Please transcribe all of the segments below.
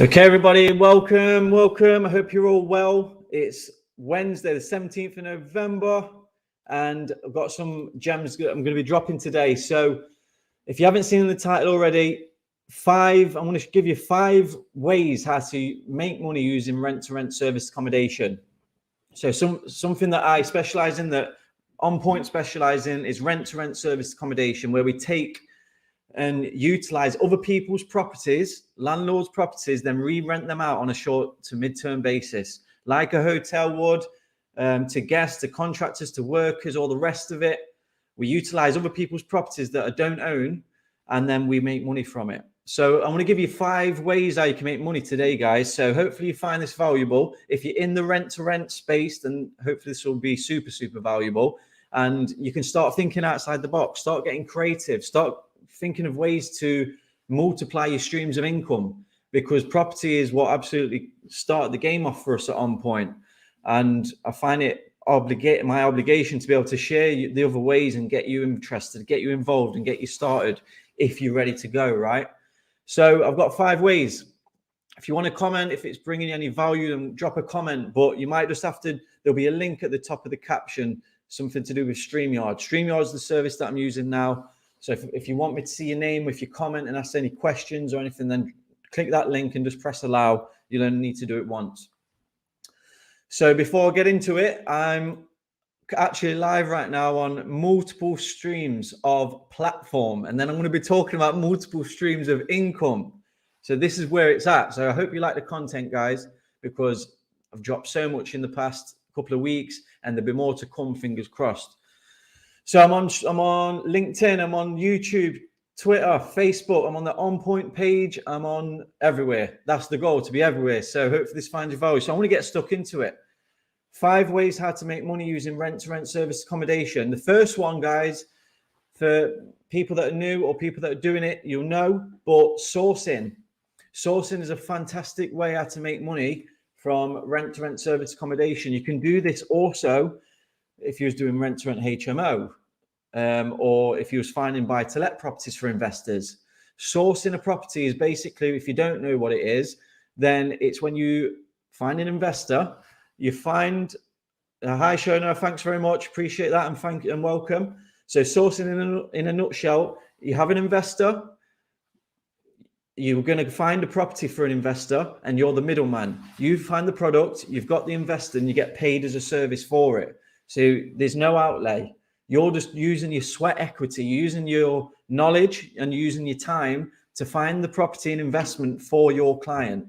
Okay, everybody, welcome. I hope you're all well. It's Wednesday, the 17th of November, and I've got some gems I'm going to be dropping today. So if you haven't seen the title already, I'm going to give you 5 ways how to make money using rent-to-rent service accommodation. So something that I specialize in, that On Point specialize in, is rent-to-rent service accommodation, where we take and utilize other people's properties, landlords' properties, then re-rent them out on a short to mid-term basis, like a hotel would, to guests, to contractors, to workers, all the rest of it. We utilize other people's properties that I don't own, and then we make money from it. So I'm going to give you 5 ways how you can make money today, guys. So hopefully you find this valuable. If you're in the rent-to-rent space, then hopefully this will be super, super valuable. And you can start thinking outside the box, start getting creative, start thinking of ways to multiply your streams of income, because property is what absolutely started the game off for us at On Point. And I find it my obligation to be able to share the other ways and get you interested, get you involved, and get you started if you're ready to go, right? So I've got 5 ways. If you want to comment, if it's bringing you any value, then drop a comment, but you might just have to, there'll be a link at the top of the caption, something to do with StreamYard. StreamYard is the service that I'm using now. So if you want me to see your name, if you comment and ask any questions or anything, then click that link and just press allow. You'll only need to do it once. So before I get into it, I'm actually live right now on multiple streams of platform. And then I'm going to be talking about multiple streams of income. So this is where it's at. So I hope you like the content, guys, because I've dropped so much in the past couple of weeks, and there'll be more to come, fingers crossed. So I'm on LinkedIn, I'm on YouTube, Twitter, Facebook, I'm on the On Point page, I'm on everywhere. That's the goal, to be everywhere. So hopefully this finds your value. So I want to get stuck into it. 5 ways how to make money using rent-to-rent service accommodation. The first one, guys, for people that are new or people that are doing it, you'll know, but sourcing. Sourcing is a fantastic way how to make money from rent-to-rent service accommodation. You can do this also if you was doing rent-to-rent HMO, or if you was finding buy-to-let properties for investors. Sourcing a property is basically, if you don't know what it is, then it's when you find an investor, you find hi Shona, thanks very much, appreciate that, and thank you and welcome. So sourcing in a nutshell, you have an investor, you're going to find a property for an investor, and you're the middleman. You find the product, you've got the investor, and you get paid as a service for it. So there's no outlay. You're just using your sweat equity, using your knowledge and using your time to find the property and investment for your client.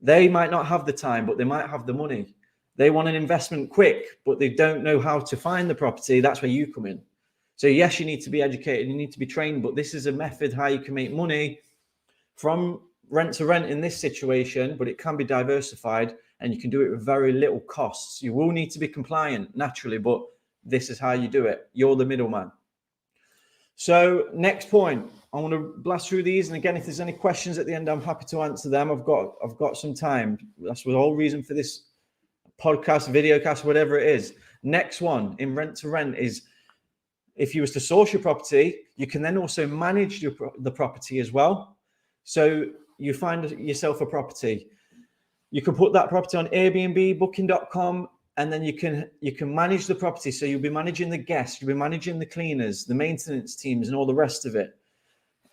They might not have the time, but they might have the money. They want an investment quick, but they don't know how to find the property. That's where you come in. So yes, you need to be educated, you need to be trained, but this is a method how you can make money from rent to rent in this situation, but it can be diversified and you can do it with very little costs. You will need to be compliant naturally, but this is how you do it. You're the middleman. So next point, I want to blast through these. And again, if there's any questions at the end, I'm happy to answer them. I've got some time. That's the whole reason for this podcast, video cast, whatever it is. Next one in rent to rent is, if you was to source your property, you can then also manage the property as well. So you find yourself a property. You can put that property on Airbnb, Booking.com, and then you can manage the property. So you'll be managing the guests, you'll be managing the cleaners, the maintenance teams, and all the rest of it.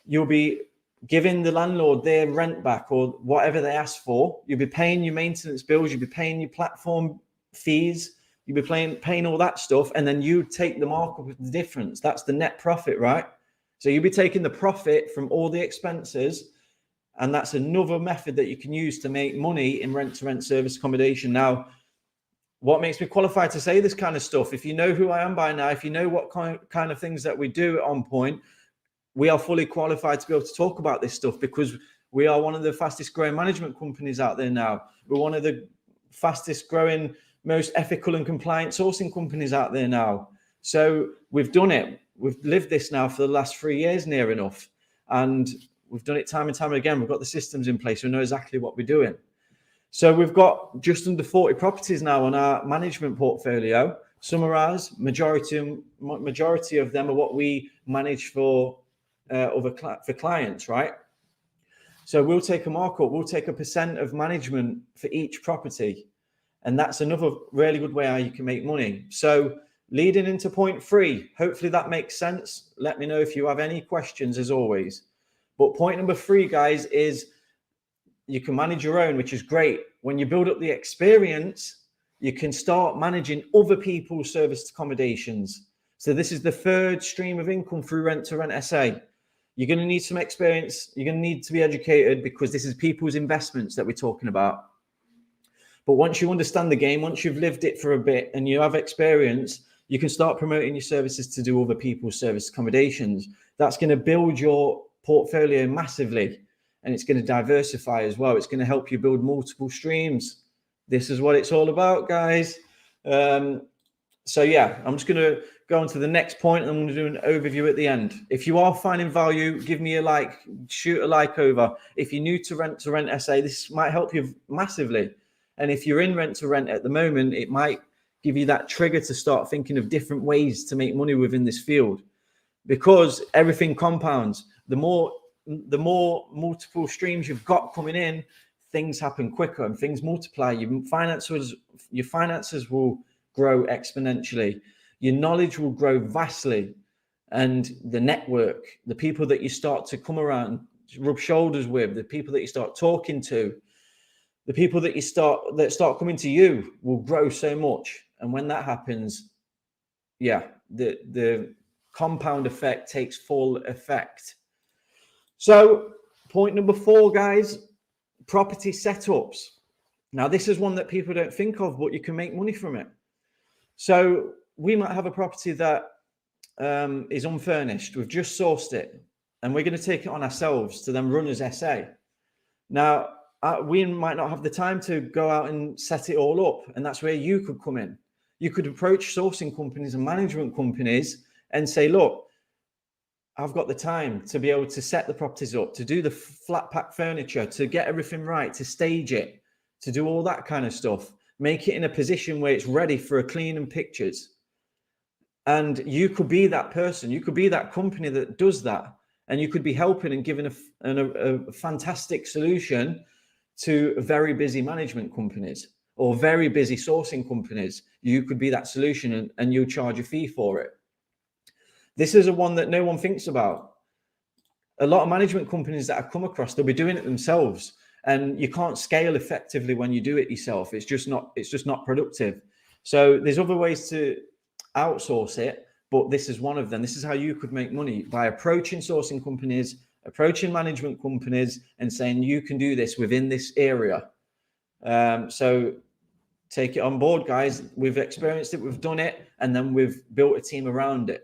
You'll be giving the landlord their rent back or whatever they ask for. You'll be paying your maintenance bills, you'll be paying your platform fees, you'll be paying all that stuff, and then you take the markup with the difference. That's the net profit, right? So you'll be taking the profit from all the expenses, and that's another method that you can use to make money in rent-to-rent service accommodation. Now, what makes me qualified to say this kind of stuff? If you know who I am by now, if you know what kind of things that we do at On Point, we are fully qualified to be able to talk about this stuff, because we are one of the fastest growing management companies out there now. We're one of the fastest growing, most ethical and compliant sourcing companies out there now. So we've done it. We've lived this now for the last 3 years near enough. And we've done it time and time again. We've got the systems in place. We know exactly what we're doing. So we've got just under 40 properties now on our management portfolio. Some are ours. Majority of them are what we manage for clients, right? So we'll take a markup. We'll take a % of management for each property. And that's another really good way how you can make money. So leading into point 3, hopefully that makes sense. Let me know if you have any questions, as always. But point number 3, guys, is you can manage your own, which is great. When you build up the experience, you can start managing other people's serviced accommodations. So this is the third stream of income through Rent2Rent SA. You're going to need some experience. You're going to need to be educated, because this is people's investments that we're talking about. But once you understand the game, once you've lived it for a bit and you have experience, you can start promoting your services to do other people's service accommodations. That's going to build your portfolio massively, and it's going to diversify as well. It's going to help you build multiple streams. This is what it's all about, guys. So yeah, I'm just going to go on to the next point, and I'm going to do an overview at the end. If you are finding value, give me a like, shoot a like over. If you're new to Rent2Rent SA, this might help you massively. And if you're in Rent2Rent at the moment, it might give you that trigger to start thinking of different ways to make money within this field, because everything compounds. The more multiple streams you've got coming in, things happen quicker and things multiply. Your finances will grow exponentially. Your knowledge will grow vastly, and the network, the people that you start to come around, rub shoulders with, the people that you start talking to, the people that start coming to you will grow so much. And when that happens, yeah, the compound effect takes full effect. So point number 4, guys, property setups. Now, this is one that people don't think of, but you can make money from it. So we might have a property that is unfurnished. We've just sourced it, and we're going to take it on ourselves to then run as SA. Now, we might not have the time to go out and set it all up, and that's where you could come in. You could approach sourcing companies and management companies and say, look, I've got the time to be able to set the properties up, to do the flat pack furniture, to get everything right, to stage it, to do all that kind of stuff, make it in a position where it's ready for a clean and pictures. And you could be that person. You could be that company that does that. And you could be helping and giving a fantastic solution to very busy management companies or very busy sourcing companies. You could be that solution, and you'll charge a fee for it. This is a one that no one thinks about. A lot of management companies that I've come across, they'll be doing it themselves, and you can't scale effectively when you do it yourself. It's just not productive. So there's other ways to outsource it, but this is one of them. This is how you could make money, by approaching sourcing companies, approaching management companies, and saying you can do this within this area. So take it on board, guys. We've experienced it, we've done it, and then we've built a team around it.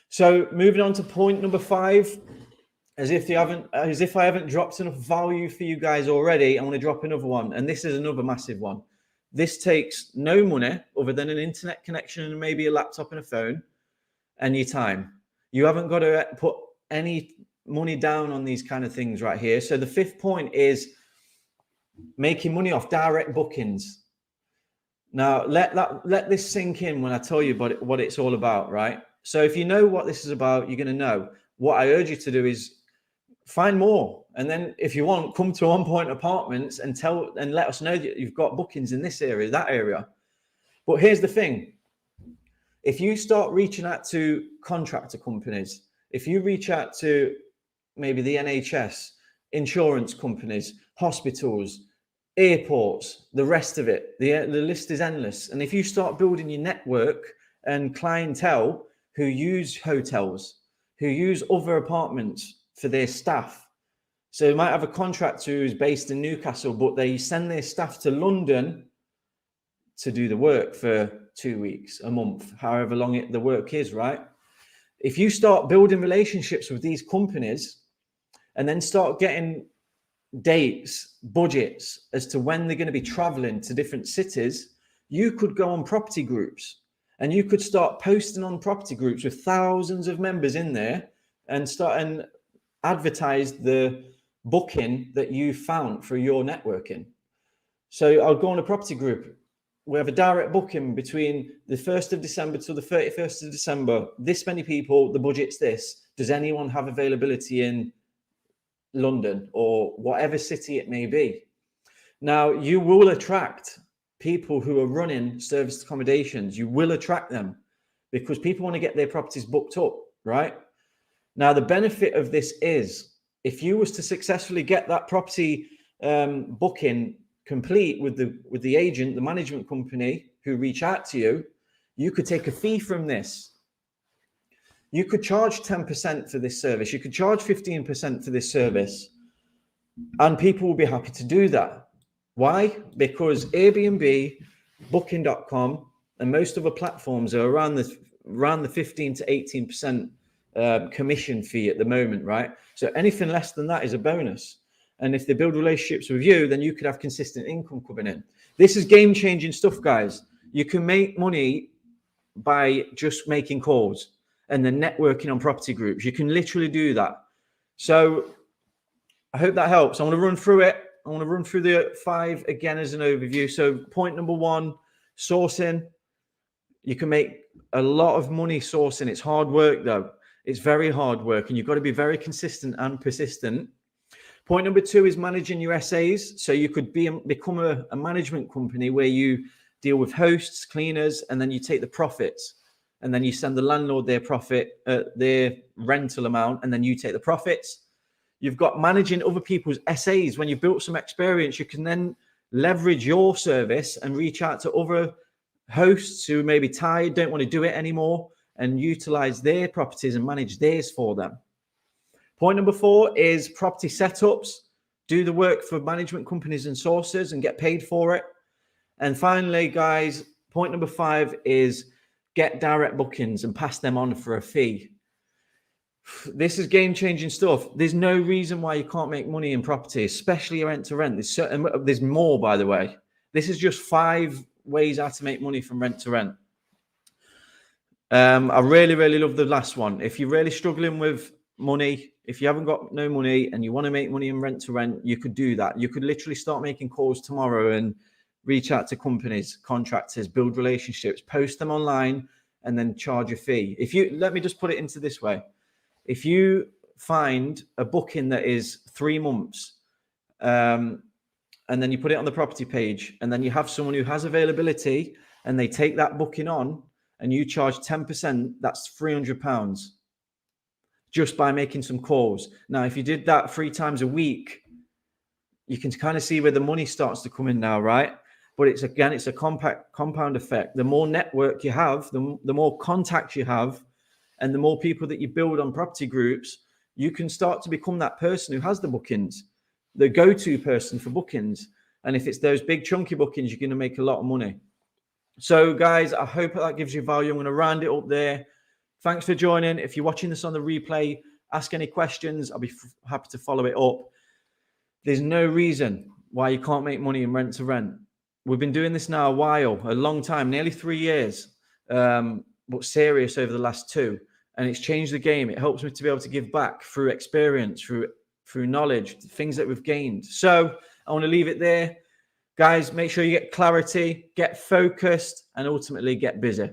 So moving on to point number 5, as if I haven't dropped enough value for you guys already, I'm going to drop another one. And this is another massive one. This takes no money other than an internet connection and maybe a laptop and a phone, and your time. You haven't got to put any money down on these kind of things right here. So the 5th point is making money off direct bookings. Now, let this sink in when I tell you what it's all about, right? So if you know what this is about, you're going to know. What I urge you to do is find more. And then if you want, come to On Point Apartments and let us know that you've got bookings in this area, that area. But here's the thing. If you start reaching out to contractor companies, if you reach out to maybe the NHS, insurance companies, hospitals, airports, the rest of it, the list is endless. And if you start building your network and clientele who use hotels, who use other apartments for their staff. So they might have a contractor who's based in Newcastle, but they send their staff to London to do the work for 2 weeks, a month, however long the work is, right? If you start building relationships with these companies and then start getting dates, budgets as to when they're going to be traveling to different cities, you could go on property groups and you could start posting on property groups with thousands of members in there and start and advertise the booking that you found through your networking. So I'll go on a property group. We have a direct booking between the 1st of December to the 31st of December. This many people, the budget's this. Does anyone have availability in London or whatever city it may be? Now, you will attract people who are running serviced accommodations. You will attract them because people want to get their properties booked up, right? Now, the benefit of this is if you was to successfully get that property booking complete with the agent, the management company who reach out to you, you could take a fee from this. You could charge 10% for this service. You could charge 15% for this service, and people will be happy to do that. Why? Because Airbnb, Booking.com, and most other platforms are around the 15 to 18% commission fee at the moment, right? So anything less than that is a bonus. And if they build relationships with you, then you could have consistent income coming in. This is game-changing stuff, guys. You can make money by just making calls and then networking on property groups. You can literally do that. So I hope that helps. I want to run through it. I want to run through the 5 again as an overview. So point number 1, sourcing. You can make a lot of money sourcing. It's hard work, though. It's very hard work, and you've got to be very consistent and persistent. Point number 2 is managing your SAs. So you could become a management company where you deal with hosts, cleaners, and then you take the profits. And then you send the landlord their profit, their rental amount, and then you take the profits. You've got managing other people's SAs. When you've built some experience, you can then leverage your service and reach out to other hosts who may be tired, don't want to do it anymore, and utilize their properties and manage theirs for them. Point number 4 is property setups. Do the work for management companies and sources and get paid for it. And finally, guys, point number 5 is get direct bookings and pass them on for a fee. This is game-changing stuff. There's no reason why you can't make money in property, especially rent-to-rent. There's more, by the way. This is just 5 ways how to make money from rent-to-rent. I really, really love the last one. If you're really struggling with money, if you haven't got no money and you want to make money in rent-to-rent, you could do that. You could literally start making calls tomorrow and reach out to companies, contractors, build relationships, post them online, and then charge a fee. Let me just put it into this way. If you find a booking that is 3 months, and then you put it on the property page, and then you have someone who has availability and they take that booking on and you charge 10%, that's £300 just by making some calls. Now, if you did that 3 times a week, you can kind of see where the money starts to come in now, right? But it's a compound effect. The more network you have, the more contacts you have, and the more people that you build on property groups, you can start to become that person who has the bookings, the go-to person for bookings. And if it's those big chunky bookings, you're going to make a lot of money. So guys, I hope that gives you value. I'm going to round it up there. Thanks for joining. If you're watching this on the replay, ask any questions. I'll be happy to follow it up. There's no reason why you can't make money in rent to rent. We've been doing this now a long time, nearly 3 years, but serious over the last 2. And it's changed the game. It helps me to be able to give back through experience, through knowledge, things that we've gained. So I want to leave it there. Guys, make sure you get clarity, get focused, and ultimately get busy.